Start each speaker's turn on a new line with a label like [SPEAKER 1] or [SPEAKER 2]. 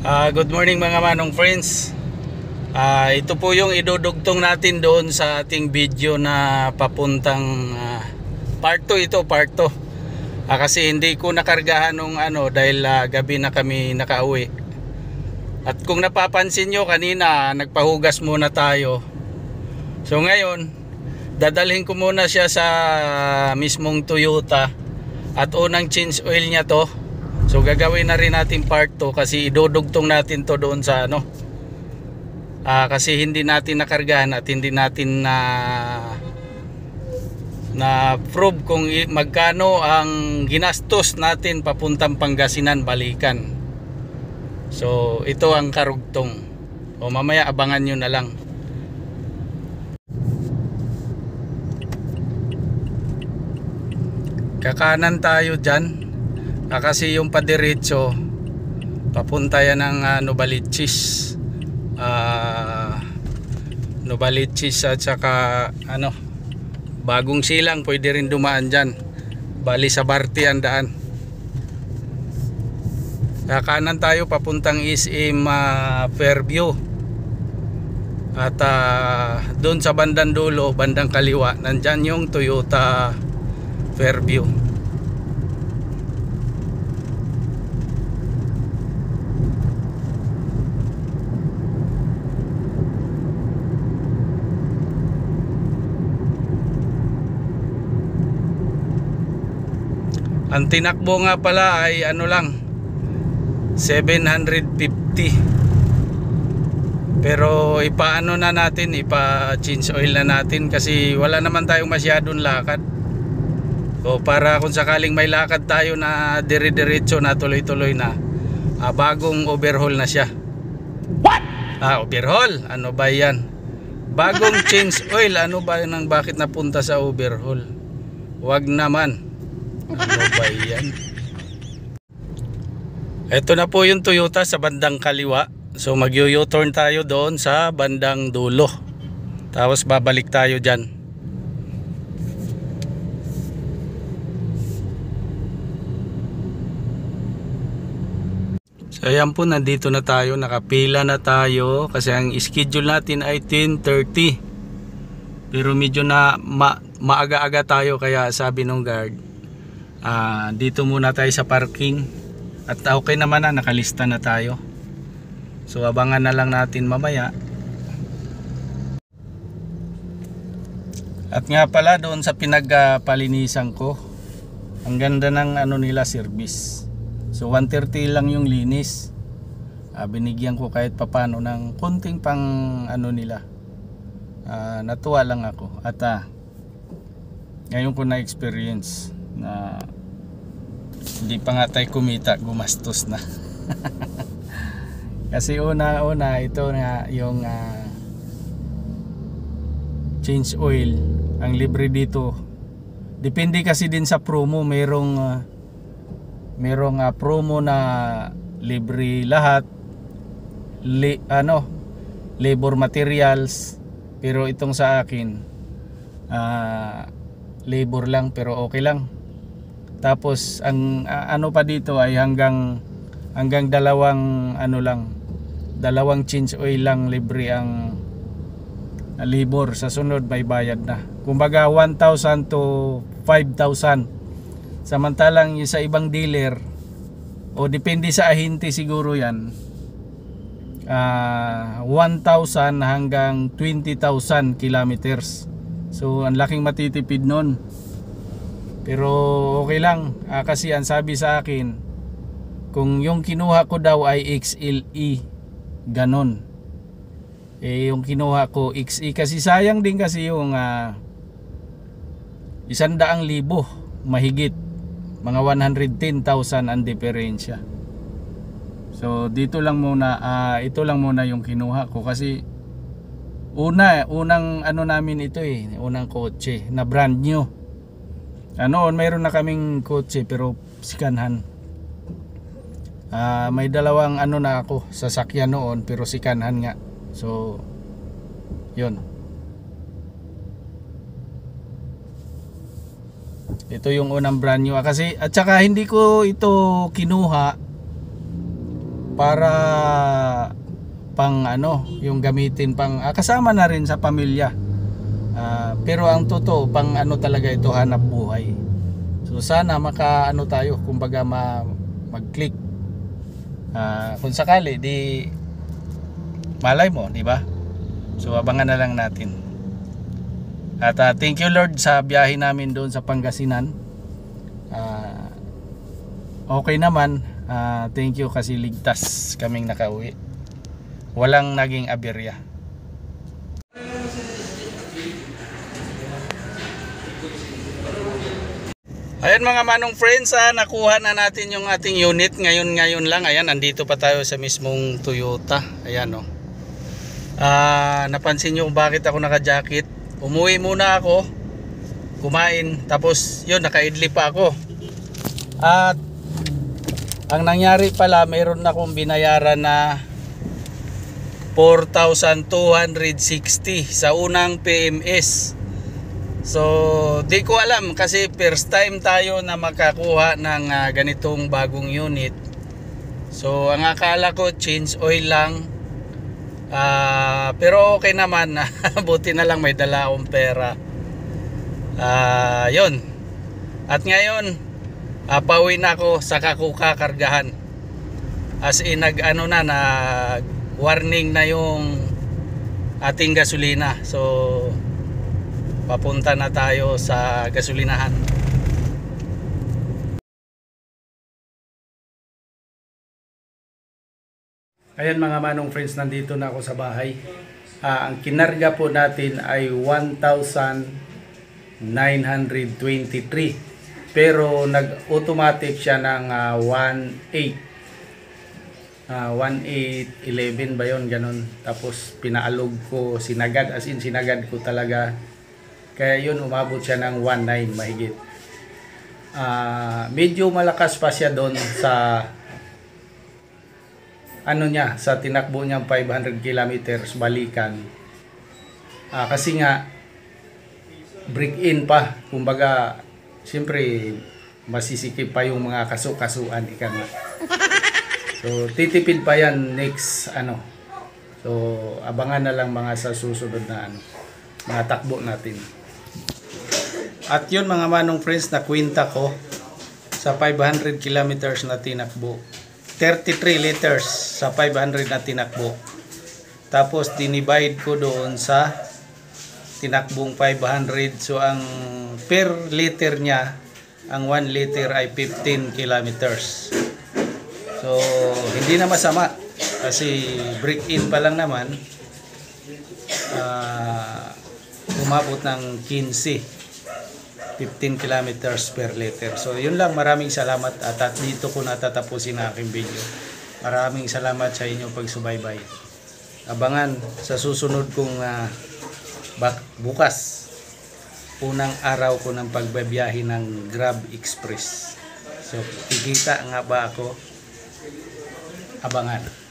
[SPEAKER 1] Good morning mga manong friends. Ito po yung idudugtong natin doon sa ating video na papuntang part 2 ito, part 2. Kasi hindi ko nakargahan nung dahil gabi na kami nakauwi. At kung napapansin nyo kanina, nagpahugas muna tayo. So ngayon, dadalhin ko muna siya sa mismong Toyota at unang change oil niya to. So gagawin na rin natin part 2 kasi idudugtong natin to doon sa kasi hindi natin nakargahan at hindi natin na prove kung magkano ang ginastos natin papuntang Pangasinan balikan. So ito ang karugtong. O mamaya abangan nyo na lang. Kakanan tayo dyan. Kasi yung padiretso papunta yan ng Novaliches. Novaliches at saka Bagong Silang, pwede rin dumaan dyan. Bali sa Barti ang daan. Kakanan tayo papuntang SM Fairview. At doon sa bandang dulo, bandang kaliwa, nandyan yung Toyota Fairview. Ang tinakbo nga pala ay 750. Pero ipaano na natin, ipa-change oil na natin kasi wala naman tayong masyadong lakad. So para kung sakaling may lakad tayo na dire-diretso na tuloy-tuloy na, bagong overhaul na siya. What? Overhaul? Ano ba yan? Bagong change oil. Ano ba nang bakit napunta sa overhaul? Wag naman. Ano ba yan? Ito na po yung Toyota sa bandang kaliwa. So mag-u-turn tayo doon sa bandang dulo. Tapos babalik tayo dyan. So ayan po, nandito na tayo. Nakapila na tayo. Kasi ang schedule natin ay 10:30. Pero medyo na maaga-aga tayo. Kaya sabi ng guard, dito muna tayo sa parking. At okay naman na, nakalista na tayo. So abangan na lang natin mamaya. At nga pala doon sa pinagpalinisan ko, ang ganda ng nila service. So 130 lang yung linis. Binigyan ko kahit papano ng konting pang nila. Natuwa lang ako. At ngayon ko na experience na hindi pa nga tayo kumita, gumastos na. Kasi una ito na yung change oil, ang libre dito. Depende kasi din sa promo. Merong promo na libre lahat, labor materials. Pero itong sa akin labor lang, pero okay lang. Tapos ang pa dito ay hanggang dalawang dalawang change oil lang libre ang labor. Sa sunod may bayad na. Kumbaga 1,000 to 5,000. Samantalang yung sa ibang dealer, o depende sa ahente siguro yan, 1,000 hanggang 20,000 kilometers. So ang laking matitipid nun. Pero okay lang, kasi ang sabi sa akin, kung yung kinuha ko daw ay XLE, ganon. Yung kinuha ko XE, kasi sayang din kasi yung 100,000 mahigit, mga 110,000 ang diferensya. So dito lang muna, ito lang muna yung kinuha ko kasi unang namin ito unang kotse na brand new. Noon mayroon na kaming kotse pero sikanhan. May dalawang na ako sasakyan noon pero sikanhan nga. So yun. Ito yung unang brand new kasi, at saka hindi ko ito kinuha para pang ano, yung gamitin pang kasama na rin sa pamilya. Pero ang totoo, pang ano talaga ito, hanap buhay. So sana maka ano tayo, kumbaga mag-click. Kung sakali di malay mo, di ba? So abangan na lang natin. At thank you Lord sa biyahe namin doon sa Pangasinan. Okay naman. Thank you kasi ligtas kaming nakauwi. Walang naging aberya. Ayan mga manong friends, nakuha na natin yung ating unit ngayon lang. Ayan, andito pa tayo sa mismong Toyota. Ayan o. Napansin nyo kung bakit ako naka-jacket. Umuwi muna ako, kumain, tapos yun, naka-idli pa ako. At ang nangyari pala, mayroon akong binayaran na 4,260 sa unang PMS. So di ko alam kasi first time tayo na makakuha ng ganitong bagong unit. So ang akala ko change oil lang, pero okay naman. Buti na lang may dala akong pera. Yun. At ngayon pauwi na ako, saka ko kakargahan. As in nag warning na yung ating gasolina. So papunta na tayo sa gasolinahan. Ayan mga manong friends, nandito na ako sa bahay. Ang kinarga po natin ay 1,923. Pero nag-automatic siya ng 1,811 ba yun, ganun. Tapos pinaalog ko, sinagad, as in sinagad ko talaga. Kaya yun, umabot siya ng 1,900 mahigit. Medyo malakas pa siya doon sa ano niya, sa tinakbo niyang 500 kilometers balikan. Kasi nga break in pa, kumbaga siyempre masisikip pa yung mga kasuan ika nga. So titipid pa yan next ano. So abangan na lang mga sa susunod na ano, mga takbo natin. At yun mga manong friends, na kwenta ko sa 500 kilometers na tinakbo, 33 liters sa 500 na tinakbo. Tapos dinivide ko doon sa tinakbong 500. So ang per liter niya, ang 1 liter ay 15 kilometers. So hindi na masama kasi break in pa lang naman. Umabot ng 15 kilometers per liter. So yun lang, maraming salamat at dito ko natatapusin ang aking video. Maraming salamat sa inyong pagsubaybay. Abangan sa susunod kong bukas, unang araw ko ng pagbabiyahe ng Grab Express. So kikita nga ba ako? Abangan.